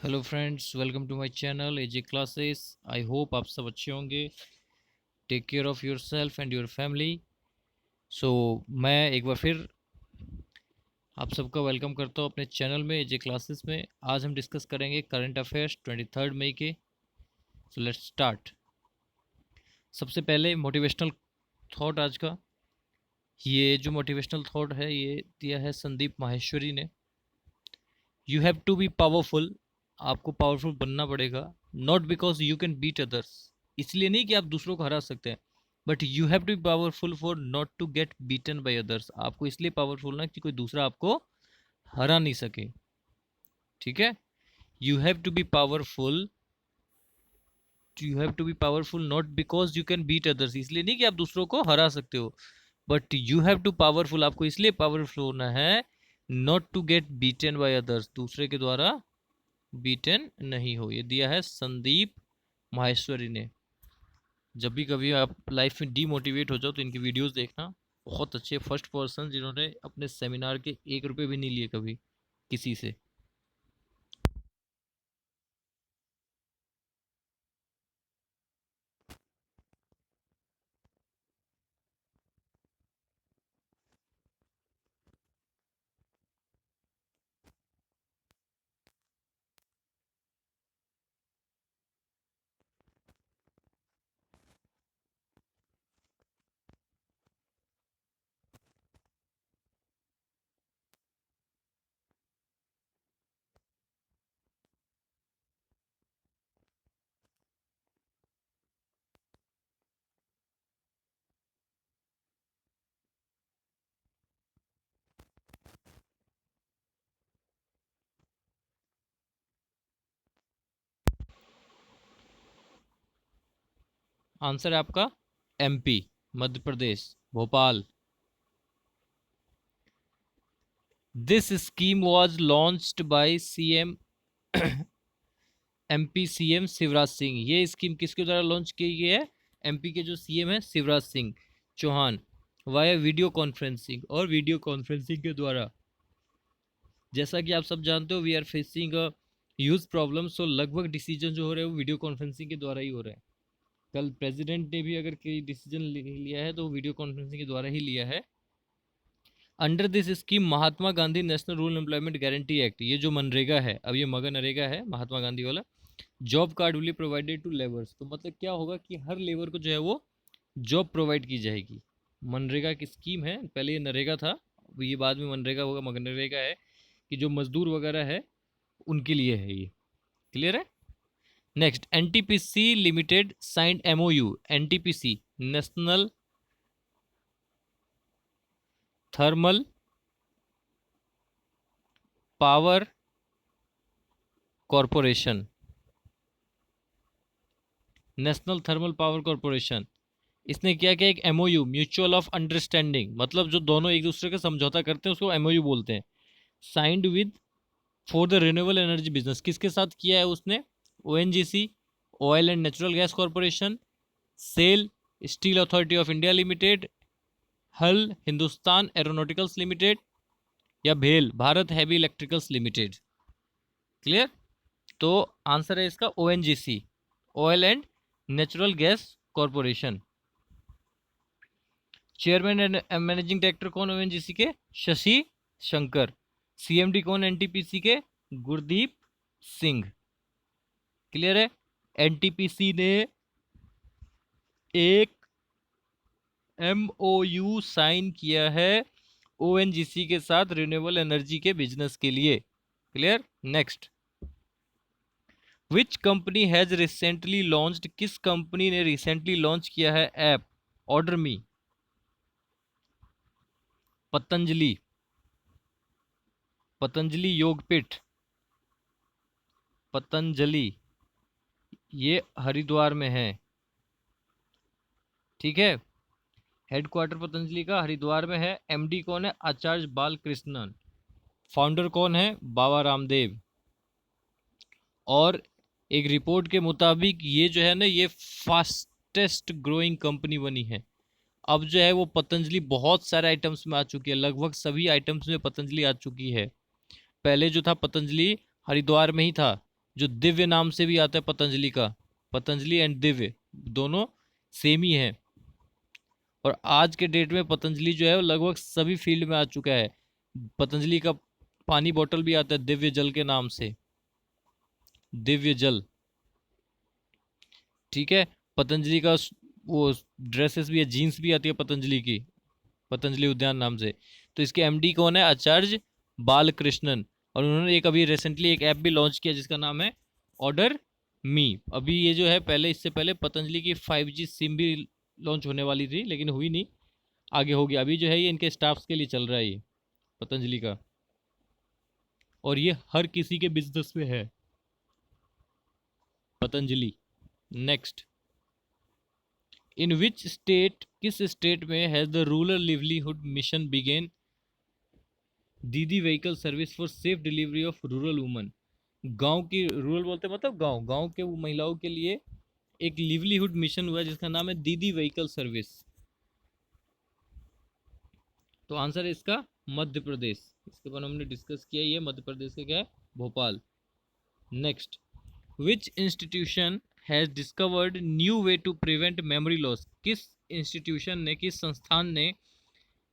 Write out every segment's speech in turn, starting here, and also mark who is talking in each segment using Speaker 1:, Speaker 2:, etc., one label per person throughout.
Speaker 1: Hello friends, welcome to my channel AJ classes. I hope आप सब अच्छे होंगे। Take care of yourself and your family. So मैं एक बार फिर आप सबका वेलकम करता हूँ अपने चैनल में एजे क्लासेस में। आज हम डिस्कस करेंगे करंट अफेयर्स 23 मई के। So let's start. सबसे पहले मोटिवेशनल थॉट आज का। ये जो मोटिवेशनल थॉट है ये दिया है संदीप माहेश्वरी ने। You have to be powerful. आपको पावरफुल बनना पड़ेगा। Not because you can beat others. इसलिए नहीं कि आप दूसरों को हरा सकते हैं, but you have to be powerful for not to get beaten by others. आपको इसलिए पावरफुल ना कि कोई दूसरा आपको हरा नहीं सके। ठीक है। You have to be powerful. You have to be powerful not because you can beat others. इसलिए नहीं कि आप दूसरों को हरा सकते हो, but you have to powerful. आपको इसलिए पावरफुल होना है not to get beaten by others, दूसरे के द्वारा बीटन नहीं हो। ये दिया है संदीप माहेश्वरी ने। जब भी कभी आप लाइफ में डीमोटिवेट हो जाओ तो इनकी वीडियोस देखना। बहुत अच्छे फर्स्ट पर्सन जिन्होंने अपने सेमिनार के 1 रुपए भी नहीं लिए कभी किसी से। आंसर है आपका MP, Madhya Pradesh, Bhopal. This scheme was launched by CM MP CM Shivraj Singh. ये स्कीम किसके द्वारा लॉन्च की गई है? एमपी के जो सीएम है Shivraj Singh Chouhan, via video conferencing. और वीडियो कॉन्फ्रेंसिंग के द्वारा, जैसा कि आप सब जानते हो, we are facing a huge problem. So लगभग डिसीजन जो हो रहे हैं वो वीडियो कॉन्फ्रेंसिंग के द्वारा ही हो रहे हैं। कल प्रेसिडेंट ने भी अगर कोई डिसीजन लिया है तो वीडियो कॉन्फ्रेंसिंग के द्वारा ही लिया है। Under this scheme Mahatma Gandhi national rural employment guarantee act, ये जो मनरेगा है, अब ये मगन नरेगा है महात्मा गांधी वाला, job card will provided to labours. तो मतलब क्या होगा कि हर लेबर को जो है वो जॉब प्रोवाइड की जाएगी। मनरेगा की स्कीम है, पहले ये नरेगा था, अब ये बाद में मनरेगा होगा, मगन नरेगा है कि जो मजदूर वगैरह है उनके लिए है ये। क्लियर है। Next, NTPC limited signed MOU. NTPC national thermal power corporation. National thermal power corporation, इसने क्या किया? एक एमओयू, म्यूचुअल ऑफ अंडरस्टैंडिंग, मतलब जो दोनों एक दूसरे का समझौता करते हैं उसको एमओयू बोलते हैं। Signed with for the renewable energy business. किसके साथ किया है उसने? ONGC, oil and natural gas corporation, SAIL, steel authority of India limited, HAL, Hindustan aeronautics limited, या भेल, Bharat heavy electricals limited. Clear. तो आंसर है इसका ONGC, oil and natural gas corporation. Chairman and managing director कौन ओएनजीसी के? शशि शंकर। सीएमडी कौन एनटीपीसी के? Gurdeep Singh. Clear है। एनटीपीसी ने एक एमओयू साइन किया है ओएनजीसी के साथ रिन्यूएबल एनर्जी के बिजनेस के लिए। Clear. Next, which company has recently launched. किस कंपनी ने रिसेंटली लॉन्च किया है ऐप ऑर्डर मी? पतंजलि, पतंजलि योगपीठ, पतंजलि, ये हरिद्वार में है। ठीक है। हेडक्वार्टर पतंजलि का हरिद्वार में है। एमडी कौन है? आचार्य बालकृष्णन। फाउंडर कौन है? बाबा रामदेव। और एक रिपोर्ट के मुताबिक ये जो है ना, ये फास्टेस्ट ग्रोइंग कंपनी बनी है। अब जो है वो पतंजलि बहुत सारे आइटम्स में आ चुकी है, लगभग सभी आइटम्स में पतंजलि आ चुकी है। पहले जो था पतंजलि हरिद्वार में ही था, जो दिव्य नाम से भी आता है पतंजलि का, पतंजलि एंड दिव्य दोनों सेम ही है। और आज के डेट में पतंजलि जो है वो लगभग सभी फील्ड में आ चुका है। पतंजलि का पानी बोतल भी आता है दिव्य जल के नाम से, दिव्य जल, ठीक है। पतंजलि का वो ड्रेसेस भी है, जीन्स भी आती है पतंजलि की, पतंजलि उद्यान नाम से। तो इसके एमडी कौन है? आचार्य बालकृष्णन। और उन्होंने एक अभी रिसेंटली एक ऐप भी लॉन्च किया जिसका नाम है ऑर्डर मी। अभी ये जो है, पहले इससे पहले पतंजलि की 5G सिम भी लॉन्च होने वाली थी लेकिन हुई नहीं, आगे होगी। अभी जो है ये इनके स्टाफ्स के लिए चल रहा है ये पतंजलि का, और ये हर किसी के बिजनेस में है Patanjali. Next, in which state, किस स्टेट में has the rural livelihood mission began Didi vehicle service for safe delivery of rural woman. गांव की, रूरल बोलते हैं मतलब गांव, गांव के वो महिलाओं के लिए एक लिवलीहुड मिशन हुआ है जिसका नाम है दीदी व्हीकल सर्विस। तो आंसर है इसका मध्य प्रदेश। इसके बारे में हमने डिस्कस किया, ये मध्य प्रदेश का क्या है? Bhopal. Next, which institution has discovered new way to prevent memory loss. किस इंस्टीट्यूशन ने, किस संस्थान ने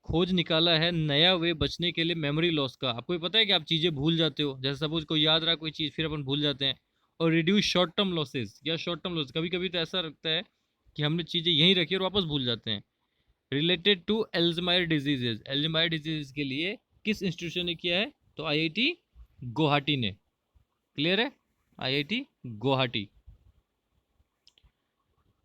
Speaker 1: खोज निकाला है नया वे बचने के लिए मेमोरी लॉस का। आपको ये पता है कि आप चीज़ें भूल जाते हो, जैसे सपोज कोई याद रहा कोई चीज़ फिर अपन भूल जाते हैं। और रिड्यूस शॉर्ट टर्म लॉसेज, या शॉर्ट टर्म लॉस, कभी कभी तो ऐसा लगता है कि हमने चीज़ें यहीं रखी और वापस भूल जाते हैं। Related to Alzheimer diseases, Alzheimer disease के लिए किस इंस्टीट्यूशन ने किया है? तो आईआईटी गुवाहाटी ने। क्लियर है? IIT Guwahati.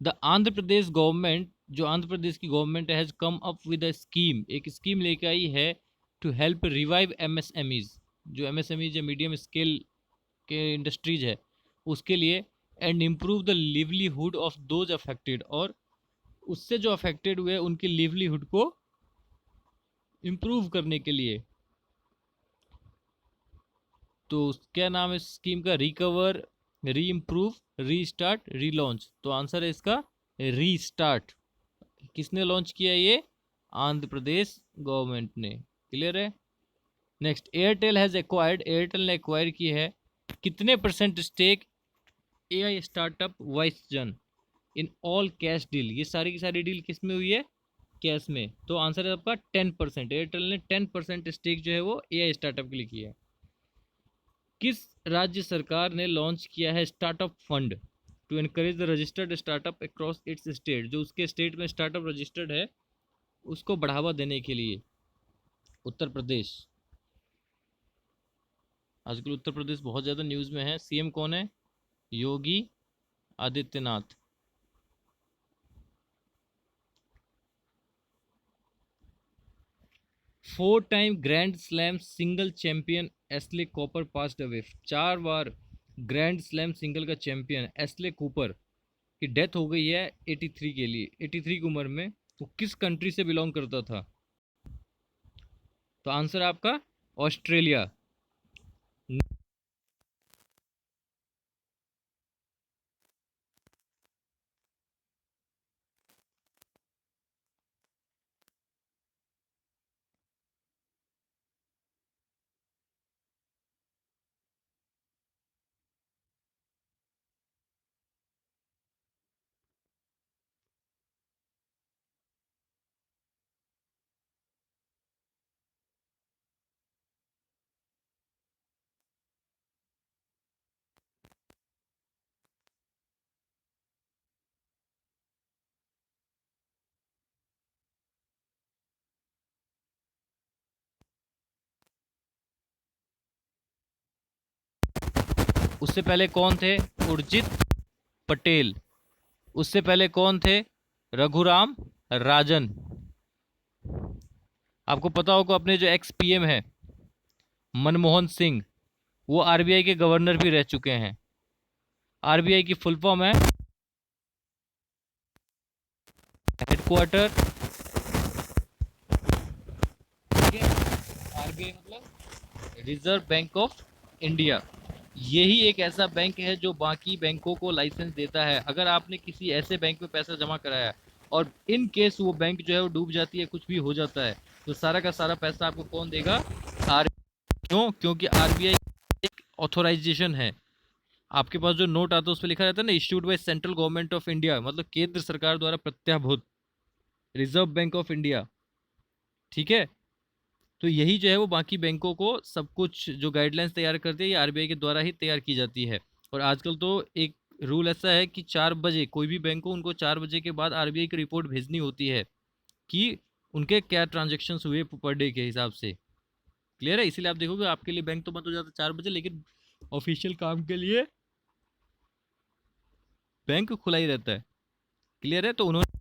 Speaker 1: The Andhra Pradesh government, जो आंध्र प्रदेश की government has come up with a scheme, एक स्कीम लेके आई है टू हेल्प रिवाइव एमएसएमईज, जो एमएसएमईज या मीडियम स्केल के इंडस्ट्रीज है उसके लिए, and improve the livelihood of those affected, और उससे जो अफेक्टेड हुए उनकी लिवलीहुड को इम्प्रूव करने के लिए। तो क्या नाम है स्कीम का? Recover, re improve, restart, relaunch. तो आंसर है इसका रीस्टार्ट। किसने लॉन्च किया है ये? आंध्र प्रदेश गवर्नमेंट ने। क्लियर है? Next, Airtel has acquired, Airtel ने एक्वायर की है कितने परसेंट स्टेक एआई स्टार्टअप वाइसजन इन ऑल कैश डील। ये सारी की सारी डील किस में हुई है? कैश में। तो आंसर है आपका 10%। एयरटेल ने 10% स्टेक जो है वो एआई स्टार्टअप के लिए किया है। किस राज्य सरकार ने लॉन्च किया है startup fund to encourage the registered startup across its state. जो उसके स्टेट में स्टार्टअप रजिस्टर्ड है उसको बढ़ावा देने के लिए। उत्तर प्रदेश। आजकल उत्तर प्रदेश बहुत ज़्यादा न्यूज़ में है। सीएम कौन है? Yogi Adityanath. Four time grand slam single champion Ashley Cooper passed away. 4 बार ग्रैंड स्लैम सिंगल का चैंपियन एस्ले कूपर की डेथ हो गई है 83 के लिए, 83 की उम्र में। वो किस कंट्री से बिलोंग करता था? तो आंसर आपका ऑस्ट्रेलिया। उससे पहले कौन थे? उर्जित पटेल। उससे पहले कौन थे? रघुराम राजन। आपको पता होगा अपने जो एक्स पीएम है मनमोहन सिंह, वो आरबीआई के गवर्नर भी रह चुके हैं। आरबीआई की फुल फॉर्म है हेडक्वार्टर, आरबीआई मतलब रिजर्व बैंक ऑफ इंडिया। यही एक ऐसा बैंक है जो बाकी बैंकों को लाइसेंस देता है। अगर आपने किसी ऐसे बैंक में पैसा जमा कराया और इन केस वो बैंक जो है वो डूब जाती है, कुछ भी हो जाता है, तो सारा का सारा पैसा आपको कौन देगा? आर। क्यों? क्योंकि आरबीआई एक ऑथोराइजेशन है। आपके पास जो नोट आता है उस पर लिखा रहता है ना, issued by central government of India, मतलब केंद्र सरकार द्वारा प्रत्याभूत, रिजर्व बैंक ऑफ इंडिया। ठीक है। तो यही जो है वो बाकी बैंकों को सब कुछ जो गाइडलाइंस तैयार करती है ये आरबीआई के द्वारा ही तैयार की जाती है। और आजकल तो एक रूल ऐसा है कि 4 बजे कोई भी बैंक हो, उनको 4 बजे के बाद आरबीआई की रिपोर्ट भेजनी होती है कि उनके क्या ट्रांजेक्शन हुए पर डे के हिसाब से। क्लियर है? इसीलिए आप देखोगे आपके लिए बैंक तो बंद हो जाता है 4 बजे, लेकिन ऑफिशियल काम के लिए बैंक खुला ही रहता है। क्लियर है? तो उन्होंने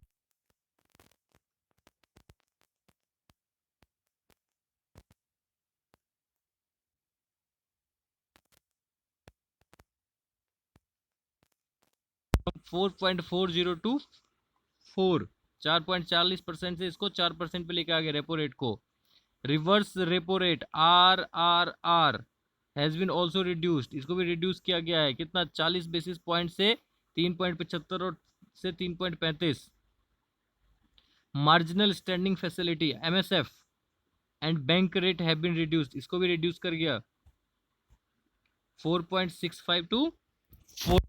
Speaker 1: 4.402 4.40% से इसको 4% पे लेके आ गया रेपो रेट को। Reverse repo rate RRR has been also reduced, इसको भी रिड्यूस किया गया है। कितना? 40 बेसिस पॉइंट से 3.75 और से 3.35। Marginal standing facility MSF and bank rate have been reduced, इसको भी रिड्यूस कर गया। 4.65 टू 4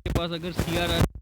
Speaker 1: के पास अगर CRR